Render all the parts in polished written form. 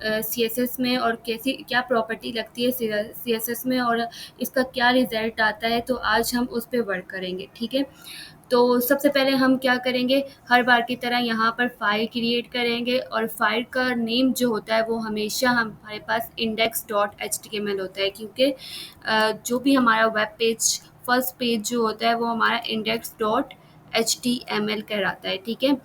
CSS में और कैसी क्या प्रॉपर्टी लगती है सीएसएस में और इसका क्या रिज़ल्ट आता है, तो आज हम उस पे वर्क करेंगे, ठीक है। तो सबसे पहले हम क्या करेंगे, हर बार की तरह यहाँ पर फ़ाइल क्रिएट करेंगे और फ़ाइल का नेम जो होता है वो हमेशा हमारे पास index.html होता है, क्योंकि जो भी हमारा वेब पेज फर्स्ट पेज जो होता है वो हमारा index.html कहलाता है, ठीक है।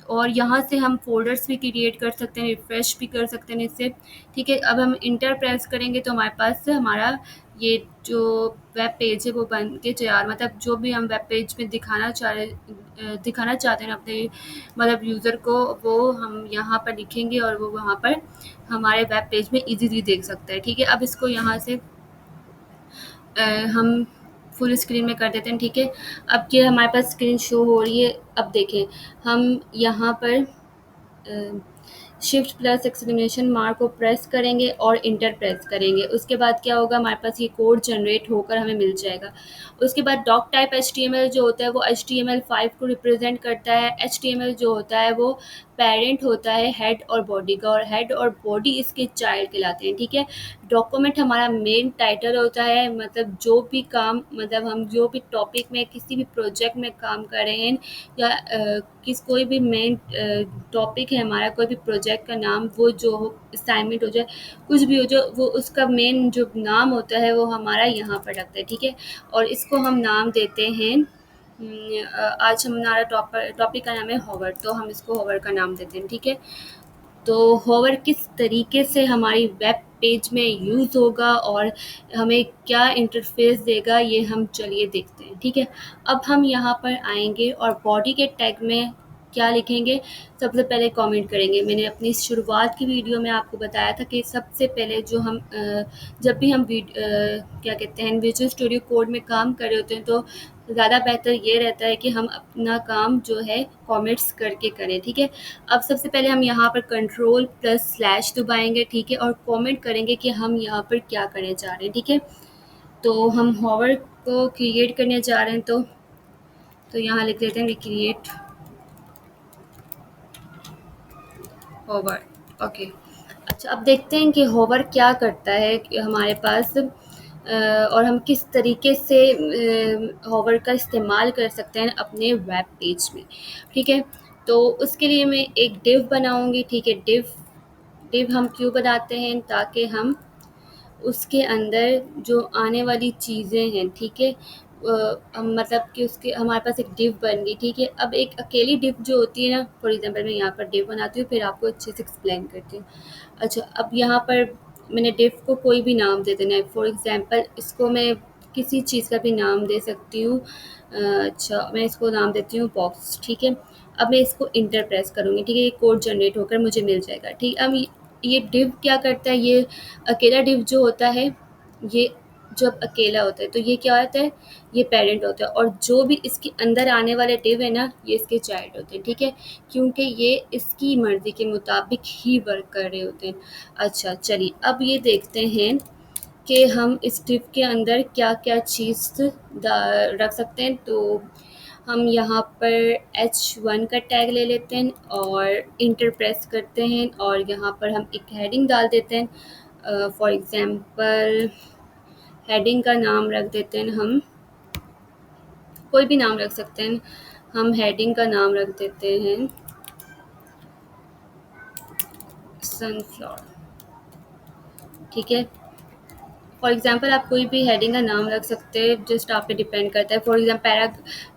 और यहाँ से हम फ़ोल्डर्स भी क्रिएट कर सकते हैं, रिफ़्रेश भी कर सकते हैं इससे, ठीक है। अब हम इंटर प्रेस करेंगे तो हमारे पास हमारा ये जो वेब पेज है वो बन के तैयार, मतलब जो भी हम वेब पेज में दिखाना चाहते हैं अपने मतलब यूज़र को, वो हम यहाँ पर लिखेंगे और वो वहाँ पर हमारे वेब पेज में ईज़िली देख सकता है, ठीक है। अब इसको यहाँ से हम फुल स्क्रीन में कर देते हैं, ठीक है। अब ये हमारे पास स्क्रीन शो हो रही है। अब देखें, हम यहाँ पर शिफ्ट प्लस एक्सक्लेमेशन मार्क को प्रेस करेंगे और इंटर प्रेस करेंगे। उसके बाद क्या होगा, हमारे पास ये कोड जनरेट होकर हमें मिल जाएगा। उसके बाद डॉक टाइप HTML जो होता है वो HTML5 को रिप्रेजेंट करता है। HTML जो होता है वो पेरेंट होता है हेड और बॉडी का, और हेड और बॉडी इसके चाइल्ड कहलाते हैं, ठीक है। डॉक्यूमेंट हमारा मेन टाइटल होता है, मतलब जो भी काम, मतलब हम जो भी टॉपिक में किसी भी प्रोजेक्ट में काम कर रहे हैं या कोई भी मेन टॉपिक है हमारा, कोई भी प्रोजेक्ट का नाम, वो जो हो, असाइनमेंट हो जाए, कुछ भी हो, जो वो उसका मेन जो नाम होता है वो हमारा यहाँ पर लगता है, ठीक है। और इसको हम नाम देते हैं आज हमारा टॉपिक का नाम है होवर, तो हम इसको होवर का नाम देते हैं, ठीक है। तो होवर किस तरीके से हमारी वेब पेज में यूज़ होगा और हमें क्या इंटरफेस देगा, ये हम चलिए देखते हैं, ठीक है। अब हम यहाँ पर आएंगे और बॉडी के टैग में क्या लिखेंगे, सबसे पहले कमेंट करेंगे। मैंने अपनी शुरुआत की वीडियो में आपको बताया था कि सबसे पहले जो हम जब भी हम क्या कहते हैं विजुअल स्टूडियो कोड में काम कर रहे होते हैं तो ज़्यादा बेहतर ये रहता है कि हम अपना काम जो है कमेंट्स करके करें, ठीक है। अब सबसे पहले हम यहाँ पर कंट्रोल+/ दबाएंगे, ठीक है, और कमेंट करेंगे कि हम यहाँ पर क्या करने जा रहे हैं, ठीक है। तो हम होवर को क्रिएट करने जा रहे हैं, तो यहाँ लिख देते हैं क्रिएट होवर, ओके। अच्छा, अब देखते हैं कि होवर क्या करता है कि हमारे पास और हम किस तरीके से होवर का इस्तेमाल कर सकते हैं अपने वेब पेज में, ठीक है। तो उसके लिए मैं एक डिव बनाऊंगी, ठीक है। डिव हम क्यों बनाते हैं, ताकि हम उसके अंदर जो आने वाली चीज़ें हैं, ठीक है, मतलब कि उसके हमारे पास एक डिव बन गई, ठीक है। अब एक अकेली डिव जो होती है ना, फॉर एग्जांपल मैं यहाँ पर डिव बनाती हूँ, फिर आपको अच्छे से एक्सप्लेन करती हूँ। अच्छा, अब यहाँ पर मैंने डिव को कोई भी नाम दे देना है, फॉर एग्जांपल इसको मैं किसी चीज़ का भी नाम दे सकती हूँ। अच्छा, मैं इसको नाम देती हूँ बॉक्स, ठीक है। अब मैं इसको इंटर प्रेस करूँगी, ठीक है, ये कोड जनरेट होकर मुझे मिल जाएगा, ठीक। अब ये डिव क्या करता है, ये अकेला डिव जो होता है, ये जब अकेला होता है तो ये क्या होता है, ये पेरेंट होता है, और जो भी इसके अंदर आने वाले डिव है ना, ये इसके चाइल्ड होते हैं, ठीक है, क्योंकि ये इसकी मर्ज़ी के मुताबिक ही वर्क कर रहे होते हैं। अच्छा, चलिए अब ये देखते हैं कि हम इस डिव के अंदर क्या क्या चीज़ रख सकते हैं। तो हम यहाँ पर H1 का टैग ले लेते हैं और इंटर प्रेस करते हैं, और यहाँ पर हम एक हेडिंग डाल देते हैं। फॉर एग्ज़ाम्पल हेडिंग का नाम रख देते हैं हम, कोई भी नाम रख सकते हैं। हम हेडिंग का नाम रख देते हैं सनफ्लावर, ठीक है। फॉर एग्ज़ाम्पल आप कोई भी हेडिंग का नाम रख सकते हैं, जस्ट आप पे डिपेंड करता है। फॉर एग्ज़ाम्पल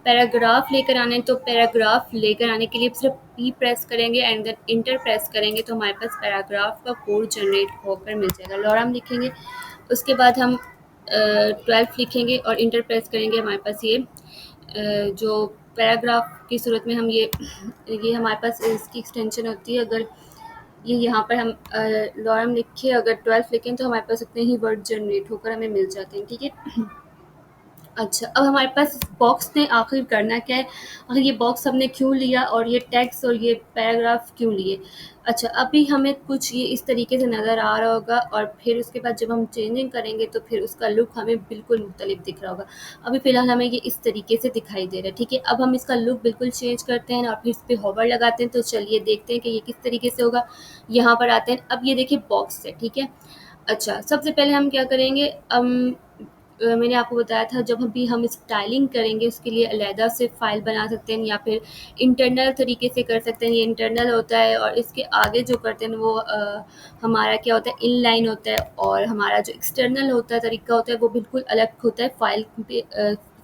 पैराग्राफ लेकर आने हैं, तो पैराग्राफ लेकर आने के लिए सिर्फ P प्रेस करेंगे एंड देन इंटर प्रेस करेंगे, तो हमारे पास पैराग्राफ का कोड जनरेट होकर मिल जाएगा। लॉरम लिखेंगे, उसके बाद हम 12 लिखेंगे और इंटर प्रेस करेंगे, हमारे पास ये जो पैराग्राफ की सूरत में हम ये हमारे पास इसकी एक्सटेंशन होती है। अगर ये यहाँ पर हम लॉरम लिखे, अगर 12 लिखें तो हमारे पास उतने ही वर्ड जनरेट होकर हमें मिल जाते हैं, ठीक है। अच्छा, अब हमारे पास इस बॉक्स ने आखिर करना क्या है? आखिर ये बॉक्स हमने क्यों लिया और ये टेक्स्ट और ये पैराग्राफ क्यों लिए? अच्छा, अभी हमें कुछ ये इस तरीके से नज़र आ रहा होगा और फिर उसके बाद जब हम चेंजिंग करेंगे तो फिर उसका लुक हमें बिल्कुल मुख्तलिफ दिख रहा होगा। अभी फ़िलहाल हमें ये इस तरीके से दिखाई दे रहा है, ठीक है? अब हम इसका लुक बिल्कुल चेंज करते हैं और फिर इस पे हॉवर लगाते हैं, तो चलिए देखते हैं कि ये किस तरीके से होगा। यहाँ पर आते हैं, अब ये देखिए बॉक्स है, ठीक है? अच्छा, सबसे पहले हम क्या करेंगे, मैंने आपको बताया था जब भी हम स्टाइलिंग करेंगे उसके लिए अलहदा से फ़ाइल बना सकते हैं या फिर इंटरनल तरीके से कर सकते हैं। ये इंटरनल होता है और इसके आगे जो करते हैं वो हमारा क्या होता है, इनलाइन होता है, और हमारा जो एक्सटर्नल होता है तरीका होता है वो बिल्कुल अलग होता है।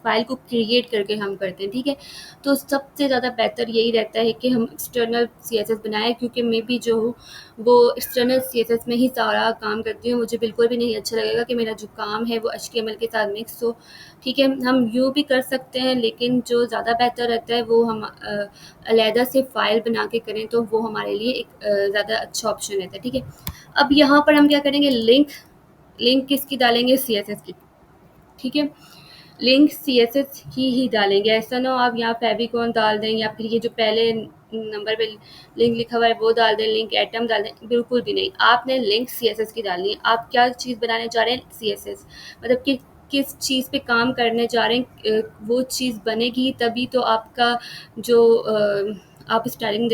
फ़ाइल को क्रिएट करके हम करते हैं, ठीक है? तो सबसे ज़्यादा बेहतर यही रहता है कि हम एक्सटर्नल सीएसएस बनाएँ, क्योंकि मैं भी जो हूँ वो एक्सटर्नल सीएसएस में ही सारा काम करती हूँ। मुझे बिल्कुल भी नहीं अच्छा लगेगा कि मेरा जो काम है वो एचटीएमएल के साथ मिक्स हो, ठीक है? हम यूँ भी कर सकते हैं, लेकिन जो ज़्यादा बेहतर रहता है वो हम अलहदा से फ़ाइल बना के करें, तो वो हमारे लिए एक ज़्यादा अच्छा ऑप्शन रहता है, ठीक है? अब यहाँ पर हम क्या करेंगे, लिंक लिंक किसकी डालेंगे, सीएसएस की, ठीक है? लिंक सीएसएस की ही डालेंगे, ऐसा ना हो आप यहाँ फेविकॉन डाल दें या फिर ये जो पहले नंबर पे लिंक लिखा हुआ है वो डाल दें, लिंक एटम डाल दें, बिल्कुल भी नहीं। आपने लिंक सीएसएस की डालनी है। आप क्या चीज़ बनाने जा रहे हैं, सीएसएस, मतलब कि किस चीज़ पे काम करने जा रहे हैं, वो चीज़ बनेगी तभी तो आपका जो आप स्टाइलिंग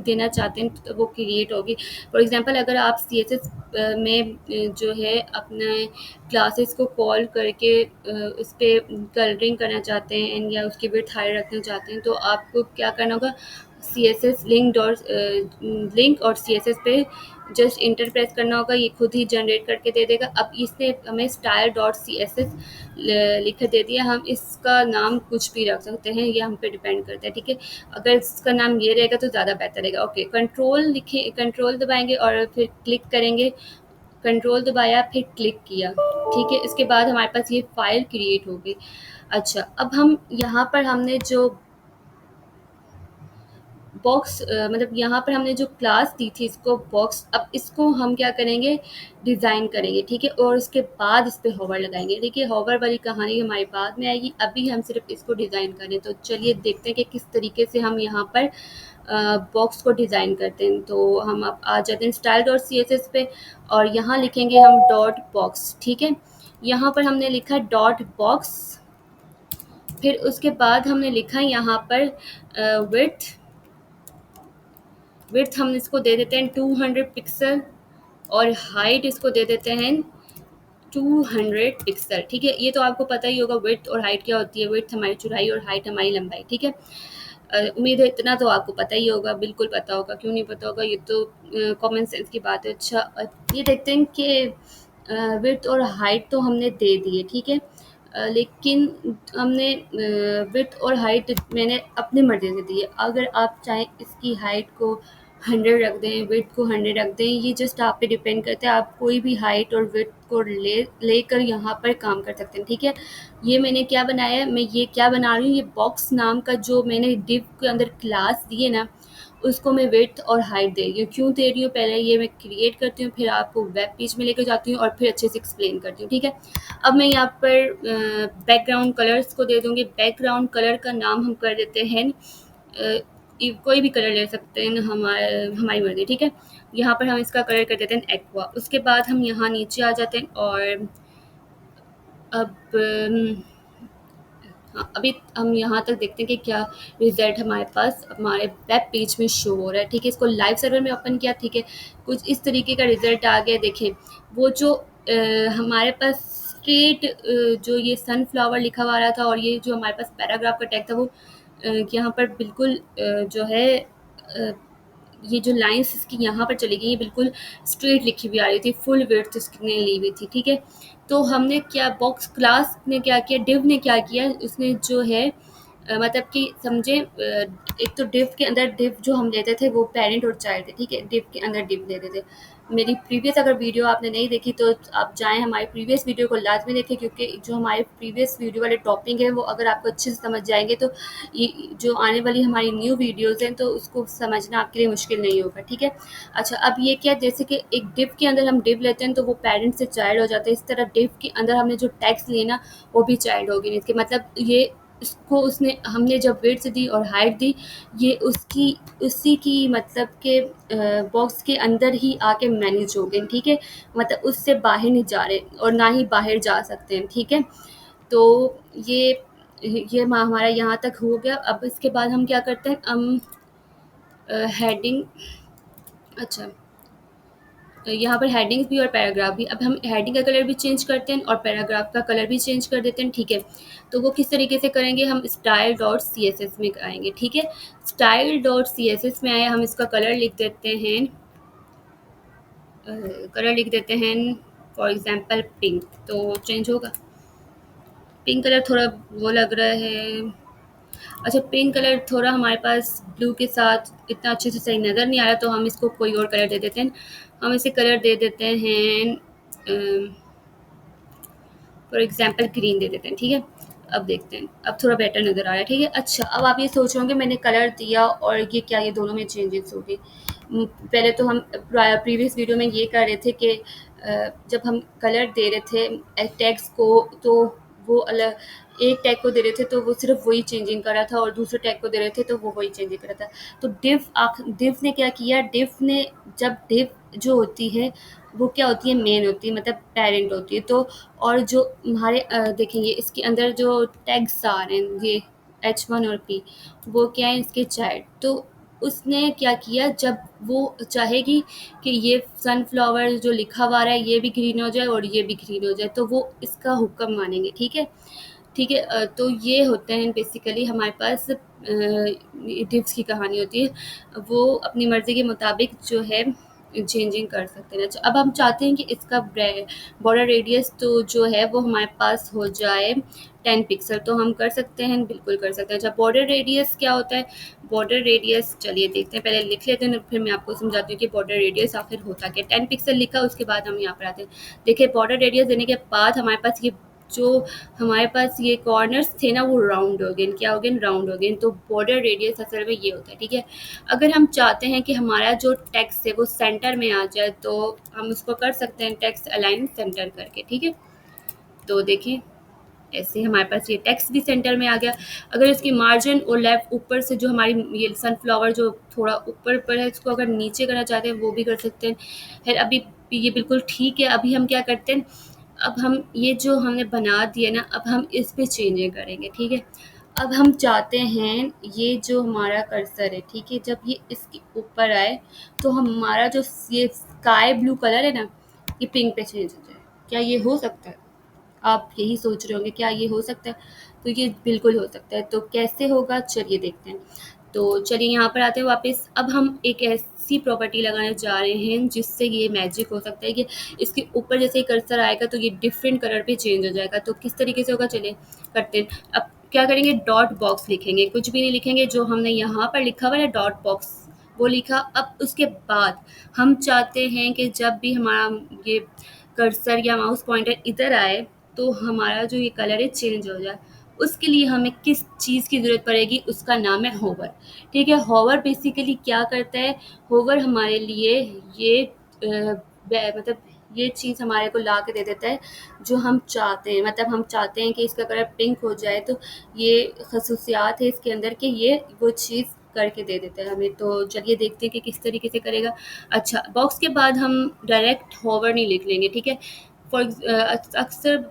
देना चाहते हैं तो वो क्रिएट होगी। फॉर एग्जांपल अगर आप सीएसएस में जो है अपने क्लासेस को कॉल करके उस पे कलरिंग करना चाहते हैं या उसकी विड्थ हाई रखना चाहते हैं, तो आपको क्या करना होगा, लिंक और सीएसएस पे जस्ट इंटर प्रेस करना होगा, ये खुद ही जनरेट करके दे देगा। अब इसने हमें style dot C S S लिख दे दिया, हम इसका नाम कुछ भी रख सकते हैं, ये हम पे डिपेंड करता है, ठीक है? अगर इसका नाम ये रहेगा तो ज़्यादा बेहतर रहेगा। ओके, कंट्रोल दबाएंगे और फिर क्लिक करेंगे, कंट्रोल दबाया फिर क्लिक किया, ठीक है? इसके बाद हमारे पास ये फ़ाइल क्रिएट हो गई। अच्छा, अब हम यहाँ पर हमने जो बॉक्स मतलब यहाँ पर हमने जो क्लास दी थी इसको बॉक्स, अब इसको हम क्या करेंगे, डिज़ाइन करेंगे, ठीक है? और उसके बाद इस पे हॉवर लगाएंगे। देखिए हॉवर वाली कहानी हमारे बाद में आएगी, अभी हम सिर्फ इसको डिज़ाइन करें। तो चलिए देखते हैं कि किस तरीके से हम यहाँ पर बॉक्स को डिज़ाइन करते हैं। तो हम अब आ जाते हैं style dot C S S पे और यहाँ लिखेंगे हम डॉट बॉक्स, ठीक है? यहाँ पर हमने लिखा डॉट बॉक्स, फिर उसके बाद हमने लिखा यहाँ पर विड्थ विड्थ हम इसको दे देते हैं 200 पिक्सल और हाइट इसको दे देते हैं 200 पिक्सल, ठीक है? ये तो आपको पता ही होगा विड्थ और हाइट क्या होती है। विड्थ हमारी चौड़ाई और हाइट हमारी लंबाई, ठीक है? उम्मीद है इतना तो आपको पता ही होगा, बिल्कुल पता होगा, क्यों नहीं पता होगा, ये तो कॉमन सेंस की बात है। अच्छा, ये देखते हैं कि विड्थ और हाइट तो हमने दे दिए, ठीक है? लेकिन हमने विड्थ और हाइट मैंने अपनी मर्ज़ी से दी है। अगर आप चाहें इसकी हाइट को 100 रख दें, विड्थ को 100 रख दें, ये जस्ट आप पे डिपेंड करता है। आप कोई भी हाइट और विड्थ को लेकर यहाँ पर काम कर सकते हैं, ठीक है? ये मैंने क्या बनाया है, मैं ये क्या बना रही हूँ, ये बॉक्स नाम का जो मैंने डिव के अंदर क्लास दिए ना, उसको मैं विड्थ और हाइट दे रही हूँ। क्यों दे रही हूँ, पहले ये मैं क्रिएट करती हूँ, फिर आपको वेब पेज में लेकर जाती हूँ और फिर अच्छे से एक्सप्लेन करती हूँ, ठीक है? अब मैं यहाँ पर बैकग्राउंड कलर्स को दे दूँगी। बैकग्राउंड कलर का नाम हम कर देते हैं कोई भी कलर ले सकते हैं, हमारी मर्ज़ी, ठीक है? यहाँ पर हम इसका कलर कर देते हैं एक्वा। उसके बाद हम यहाँ नीचे आ जाते हैं और अब हाँ, अभी हम यहाँ तक देखते हैं कि क्या रिज़ल्ट हमारे पास हमारे वेब पेज में शो हो रहा है, ठीक है? इसको लाइव सर्वर में ओपन किया, ठीक है? कुछ इस तरीके का रिज़ल्ट आ गया। देखें, वो जो हमारे पास स्ट्रेट जो ये सनफ्लावर लिखा हुआ आ रहा था और ये जो हमारे पास पैराग्राफ का टैग था वो यहाँ पर बिल्कुल जो है ये जो लाइन्स इसकी यहाँ पर चली गई, ये बिल्कुल स्ट्रेट लिखी हुई आ रही थी, फुल विड्थ इसने ली हुई थी, ठीक है? तो हमने क्या, बॉक्स क्लास ने क्या किया, डिव ने क्या किया, उसने जो है मतलब कि समझे, एक तो डिव के अंदर डिव जो हम लेते थे वो पेरेंट और चाइल्ड थे, ठीक है, डिव के अंदर डिव लेते थे। मेरी प्रीवियस अगर वीडियो आपने नहीं देखी तो आप जाएं हमारी प्रीवियस वीडियो को लाजमी देखें, क्योंकि जो हमारे प्रीवियस वीडियो वाले टॉपिक है वो अगर आपको अच्छे से समझ जाएंगे तो ये जो आने वाली हमारी न्यू वीडियोज़ हैं तो उसको समझना आपके लिए मुश्किल नहीं होगा, ठीक है। अच्छा, अब ये क्या, जैसे कि एक डिव के अंदर हम डिव लेते हैं तो वो पेरेंट से चाइल्ड हो जाता है, इस तरह डिव के अंदर हमने जो टैग्स लिए ना वो भी चाइल्ड हो गए। इसके मतलब ये इसको उसने हमने जब विड्थ दी और हाइट दी, ये उसकी उसी की मतलब के बॉक्स के अंदर ही आके मैनेज हो गए, ठीक है। मतलब उससे बाहर नहीं जा रहे और ना ही बाहर जा सकते हैं, ठीक है। तो ये हमारा यहाँ तक हो गया। अब इसके बाद हम क्या करते हैं, हम हेडिंग, अच्छा, तो यहाँ पर हेडिंग्स भी और पैराग्राफ भी। अब हम हेडिंग का कलर भी चेंज करते हैं और पैराग्राफ का कलर भी चेंज कर देते हैं, ठीक है। तो वो किस तरीके से करेंगे, हम style dot C S S में आएंगे, ठीक है। Style dot C S S में आए, हम इसका कलर लिख देते हैं, कलर लिख देते हैं फॉर एग्जांपल पिंक, तो चेंज होगा। पिंक कलर थोड़ा वो लग रहा है, अच्छा पिंक कलर थोड़ा हमारे पास ब्लू के साथ इतना अच्छे से सही नज़र नहीं आ रहा, तो हम इसको कोई और कलर दे देते हैं। हम इसे कलर दे देते हैं फॉर एग्जांपल ग्रीन दे देते हैं, ठीक है। अब देखते हैं, अब थोड़ा बेटर नज़र आ रहा है, ठीक है। अच्छा, अब आप ये सोच रहे होंगे मैंने कलर दिया और ये क्या, ये दोनों में चेंजेस हो गई। पहले तो हम प्रीवियस वीडियो में ये कर रहे थे कि जब हम कलर दे रहे थे टैग्स को, तो वो अलग, एक टैग को दे रहे थे तो वो सिर्फ वही चेंजिंग कर रहा था और दूसरे टैग को दे रहे थे तो वो वही चेंजिंग कर रहा था। तो डिव ने क्या किया, डिव ने, जब डिव जो होती है वो क्या होती है, मेन होती है, मतलब पेरेंट होती है। तो और जो हमारे देखेंगे इसके अंदर जो टैग्स आ रहे हैं ये H1 और P, वो क्या है इसके चाइल्ड। तो उसने क्या किया, जब वो चाहेगी कि ये सनफ्लावर जो लिखा हुआ रहा है ये भी ग्रीन हो जाए और ये भी ग्रीन हो जाए, तो वो इसका हुक्म मानेंगे, ठीक है। ठीक है, तो ये होते हैं बेसिकली हमारे पास डिप्स की कहानी होती है, वो अपनी मर्ज़ी के मुताबिक जो है चेंजिंग कर सकते हैं। अच्छा, अब हम चाहते हैं कि इसका बॉर्डर रेडियस तो जो है वो हमारे पास हो जाए 10 पिक्सल, तो हम कर सकते हैं, बिल्कुल कर सकते हैं। अच्छा, बॉर्डर रेडियस क्या होता है, बॉर्डर रेडियस चलिए देखते हैं, पहले लिख लेते हैं फिर मैं आपको समझाती हूँ कि बॉर्डर रेडियस आखिर होता क्या। 10 पिक्सल लिखा, उसके बाद हम यहाँ पर आते हैं। देखिए बॉर्डर रेडियस देने के बाद हमारे पास ये जो हमारे पास ये कॉर्नर्स थे ना वो राउंड हो गए, क्या हो गए, राउंड हो गए। तो बॉर्डर रेडियस असल में ये होता है, ठीक है। अगर हम चाहते हैं कि हमारा जो टेक्स्ट है वो सेंटर में आ जाए तो हम उसको कर सकते हैं टेक्स्ट अलाइन सेंटर करके, ठीक है। तो देखिए ऐसे हमारे पास ये टेक्स्ट भी सेंटर में आ गया। अगर इसकी मार्जिन और लेफ्ट ऊपर से जो हमारी ये सनफ्लावर जो थोड़ा ऊपर ऊपर है इसको अगर नीचे करना चाहते हैं वो भी कर सकते हैं। फिर अभी ये बिल्कुल ठीक है। अभी हम क्या करते हैं, अब हम ये जो हमने बना दिया ना, अब हम इस पे चेंजें करेंगे, ठीक है। अब हम चाहते हैं ये जो हमारा कर्सर है, ठीक है, जब ये इसके ऊपर आए तो हमारा जो ये स्काई ब्लू कलर है ना ये पिंक पे चेंज हो जाए। क्या ये हो सकता है? आप यही सोच रहे होंगे क्या ये हो सकता है? तो ये बिल्कुल हो सकता है। तो कैसे होगा चलिए देखते हैं। तो चलिए यहाँ पर आते हैं वापस। अब हम एक ऐसी प्रॉपर्टी लगाने जा रहे हैं जिससे ये मैजिक हो सकता है कि इसके ऊपर जैसे ही कर्सर आएगा तो ये डिफरेंट कलर पे चेंज हो जाएगा। तो किस तरीके से होगा चलिए करते हैं। अब क्या करेंगे, डॉट बॉक्स लिखेंगे, कुछ भी नहीं लिखेंगे, जो हमने यहाँ पर लिखा हुआ है डॉट बॉक्स वो लिखा। अब उसके बाद हम चाहते हैं कि जब भी हमारा ये कर्सर या माउस पॉइंटर इधर आए तो हमारा जो ये कलर है चेंज हो जाए। उसके लिए हमें किस चीज़ की ज़रूरत पड़ेगी, उसका नाम है होवर, ठीक है। होवर बेसिकली क्या करता है, होवर हमारे लिए ये मतलब ये चीज़ हमारे को ला के दे देता है जो हम चाहते हैं। मतलब हम चाहते हैं कि इसका कलर पिंक हो जाए तो ये खसूसियात है इसके अंदर कि ये वो चीज़ करके दे देता है हमें। तो चलिए देखते हैं कि किस तरीके से करेगा। अच्छा, बॉक्स के बाद हम डायरेक्ट होवर नहीं लिख लेंगे, ठीक है। अक्सर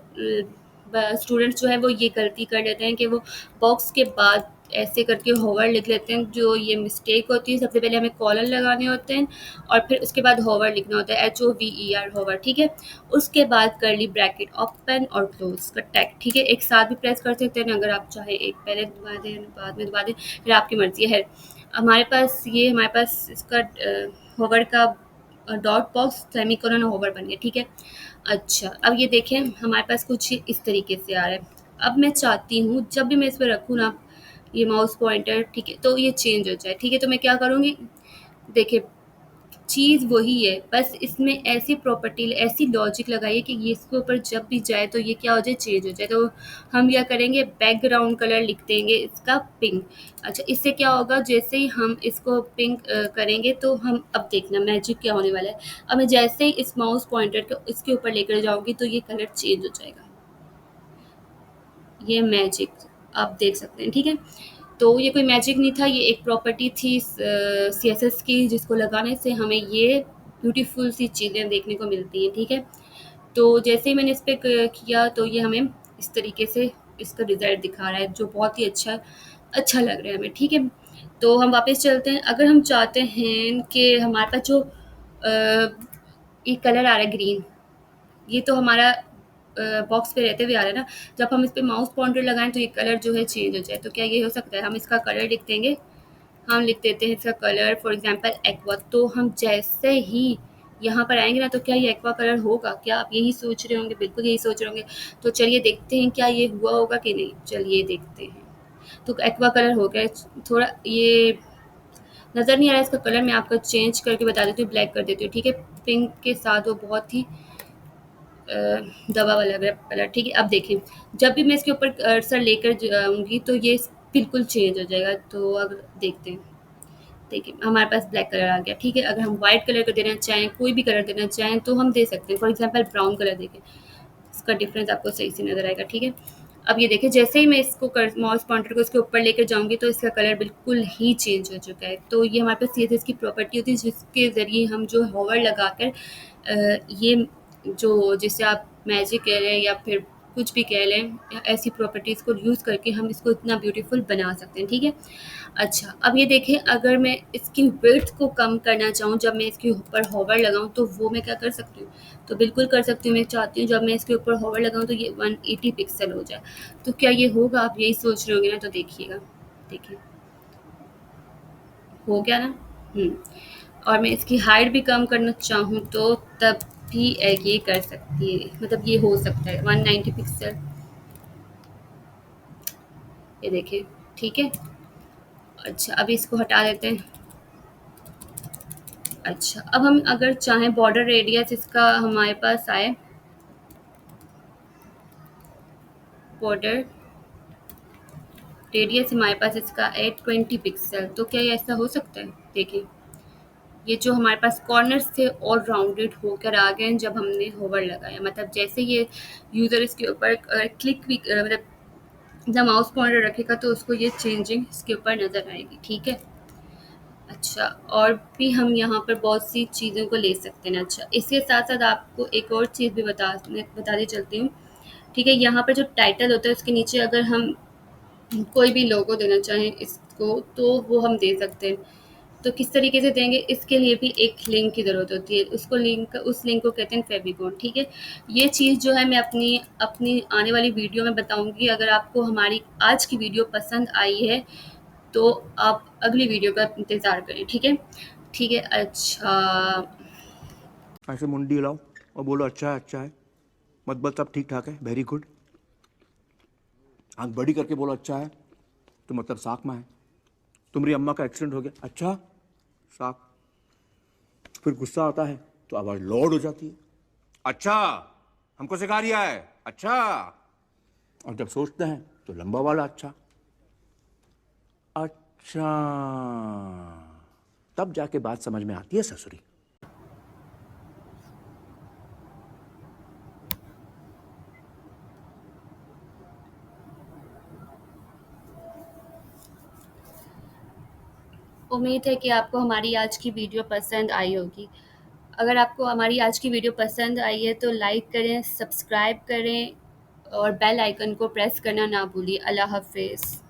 स्टूडेंट्स जो है वो ये गलती कर लेते हैं कि वो बॉक्स के बाद ऐसे करके होवर लिख लेते हैं, जो ये मिस्टेक होती है। सबसे पहले हमें कॉलन लगाने होते हैं और फिर उसके बाद होवर लिखना होता है, HOVER होवर, ठीक है। उसके बाद करली ब्रैकेट ओपन और क्लोज का टैग, ठीक है। एक साथ भी प्रेस कर सकते हैं अगर आप चाहे, एक पहले दबा दें बाद में दबा दें, फिर आपकी मर्जी है। हमारे पास इसका होवर का डॉट बॉक्स सेमीकोलन होवर बन गया, ठीक है। अच्छा, अब ये देखें हमारे पास कुछ इस तरीके से आ रहा है। अब मैं चाहती हूँ जब भी मैं इस पर रखूँ ना ये माउस पॉइंटर, ठीक है, तो ये चेंज हो जाए, ठीक है। तो मैं क्या करूँगी, देखिए चीज़ वही है, बस इसमें ऐसी प्रॉपर्टी, ऐसी लॉजिक लगाइए कि ये इसके ऊपर जब भी जाए तो ये क्या हो जाए, चेंज हो जाए। तो हम क्या करेंगे, बैकग्राउंड कलर लिख देंगे इसका पिंक। अच्छा, इससे क्या होगा, जैसे ही हम इसको पिंक करेंगे तो हम, अब देखना मैजिक क्या होने वाला है। अब मैं जैसे ही इस माउस पॉइंटर को इसके ऊपर लेकर जाऊँगी तो ये कलर चेंज हो जाएगा। ये मैजिक आप देख सकते हैं, ठीक है। तो ये कोई मैजिक नहीं था, ये एक प्रॉपर्टी थी सीएसएस की, जिसको लगाने से हमें ये ब्यूटीफुल सी चीज़ें देखने को मिलती हैं, ठीक है। तो जैसे ही मैंने इस पे किया तो ये हमें इस तरीके से इसका रिजल्ट दिखा रहा है, जो बहुत ही अच्छा लग रहा है हमें, ठीक है। तो हम वापस चलते हैं। अगर हम चाहते हैं कि हमारे पास जो ये कलर आ रहा है ग्रीन, ये तो हमारा बॉक्स पे रहते हुए आ रहा है ना, जब हम इस पे माउस पॉइंटर लगाएं तो ये कलर जो है चेंज हो जाए। तो क्या ये हो सकता है, हम इसका कलर लिख देंगे, हम लिख देते हैं इसका कलर फॉर एग्जांपल एक्वा। तो हम जैसे ही यहाँ पर आएंगे ना, तो क्या ये एक्वा कलर होगा, क्या आप यही सोच रहे होंगे, बिल्कुल यही सोच रहे होंगे। तो चलिए देखते हैं क्या ये हुआ होगा कि नहीं, चलिए देखते हैं। तो एक्वा कलर हो गया, थोड़ा ये नज़र नहीं आ रहा है इसका कलर, मैं आपको चेंज करके बता देती हूँ, ब्लैक कर देती हूँ, ठीक है। पिंक के साथ वो बहुत ही दवा वाला कलर, ठीक है। अब देखें, जब भी मैं इसके ऊपर कर्सर लेकर जाऊँगी तो ये बिल्कुल चेंज हो जाएगा। तो अब देखते हैं, देखिए हमारे पास ब्लैक कलर आ गया, ठीक है। अगर हम वाइट कलर का देना चाहें, कोई भी कलर देना चाहें तो हम दे सकते हैं। फॉर एग्जांपल ब्राउन कलर देखें, इसका डिफरेंस आपको सही से नज़र आएगा, ठीक है। अब ये देखिए, जैसे ही मैं इसको माउस पॉइंटर को इसके ऊपर लेकर जाऊँगी तो इसका कलर बिल्कुल ही चेंज हो चुका है। तो ये हमारे पास सीएसएस की प्रॉपर्टी होती है, जिसके ज़रिए हम जो होवर लगाकर ये जो, जिसे आप मैजिक कह लें या फिर कुछ भी कह लें, या ऐसी प्रॉपर्टीज़ को यूज़ करके हम इसको इतना ब्यूटीफुल बना सकते हैं, ठीक है। अच्छा, अब ये देखें, अगर मैं इसकी विड्थ को कम करना चाहूँ, जब मैं इसके ऊपर होवर लगाऊँ तो वो मैं क्या कर सकती हूँ, तो बिल्कुल कर सकती हूँ। मैं चाहती हूँ जब मैं इसके ऊपर होवर लगाऊँ तो ये 180 पिक्सल हो जाए। तो क्या ये होगा, आप यही सोच रहे होंगे ना, तो देखिएगा, देखिए हो गया ना। और मैं इसकी हाइट भी कम करना चाहूँ तो तब भी ये कर सकती है, मतलब ये हो सकता है 190 पिक्सल, ये देखिए, ठीक है। अच्छा, अब इसको हटा देते हैं। अच्छा, अब हम अगर चाहें बॉर्डर रेडियस इसका हमारे पास आए, बॉर्डर रेडियस हमारे पास इसका है 20 पिक्सल। तो क्या ये ऐसा हो सकता है, देखिए ये जो हमारे पास कॉर्नर्स थे और राउंडेड होकर आ गए जब हमने होवर लगाया। मतलब जैसे ये यूज़र इसके ऊपर क्लिक भी मतलब जब माउस पॉइंटर रखेगा तो उसको ये चेंजिंग इसके ऊपर नज़र आएगी, ठीक है। अच्छा, और भी हम यहाँ पर बहुत सी चीज़ों को ले सकते हैं। अच्छा, इसके साथ-साथ आपको एक और चीज़ भी बताते चलती हूँ, ठीक है। यहाँ पर जो टाइटल होता है उसके नीचे अगर हम कोई भी लोगो देना चाहें इसको तो वो हम दे सकते हैं। तो किस तरीके से देंगे, इसके लिए भी एक लिंक की ज़रूरत होती है। उस लिंक को कहते हैं फेविकोन, ठीक है। ये चीज़ जो है मैं अपनी अपनी आने वाली वीडियो में बताऊँगी। अगर आपको हमारी आज की वीडियो पसंद आई है तो आप अगली वीडियो का इंतज़ार करें, ठीक है। ठीक है, अच्छा। ऐसे मुंडी हिलाओ और बोलो अच्छा है। मत बस, सब ठीक ठाक है, वेरी गुड। आंख बड़ी करके बोलो अच्छा है, तो मतलब साक में है। तुम्हारी अम्मा का एक्सीडेंट हो गया, अच्छा साक। फिर गुस्सा आता है तो आवाज लौड हो जाती है, अच्छा हमको सिखा रिया है, अच्छा। और जब सोचते हैं तो लंबा वाला अच्छा, अच्छा। तब जाके बात समझ में आती है ससुरी। उम्मीद है कि आपको हमारी आज की वीडियो पसंद आई होगी। अगर आपको हमारी आज की वीडियो पसंद आई है तो लाइक करें, सब्सक्राइब करें और बेल आइकन को प्रेस करना ना भूलिए। अल्लाह हाफ़िज़।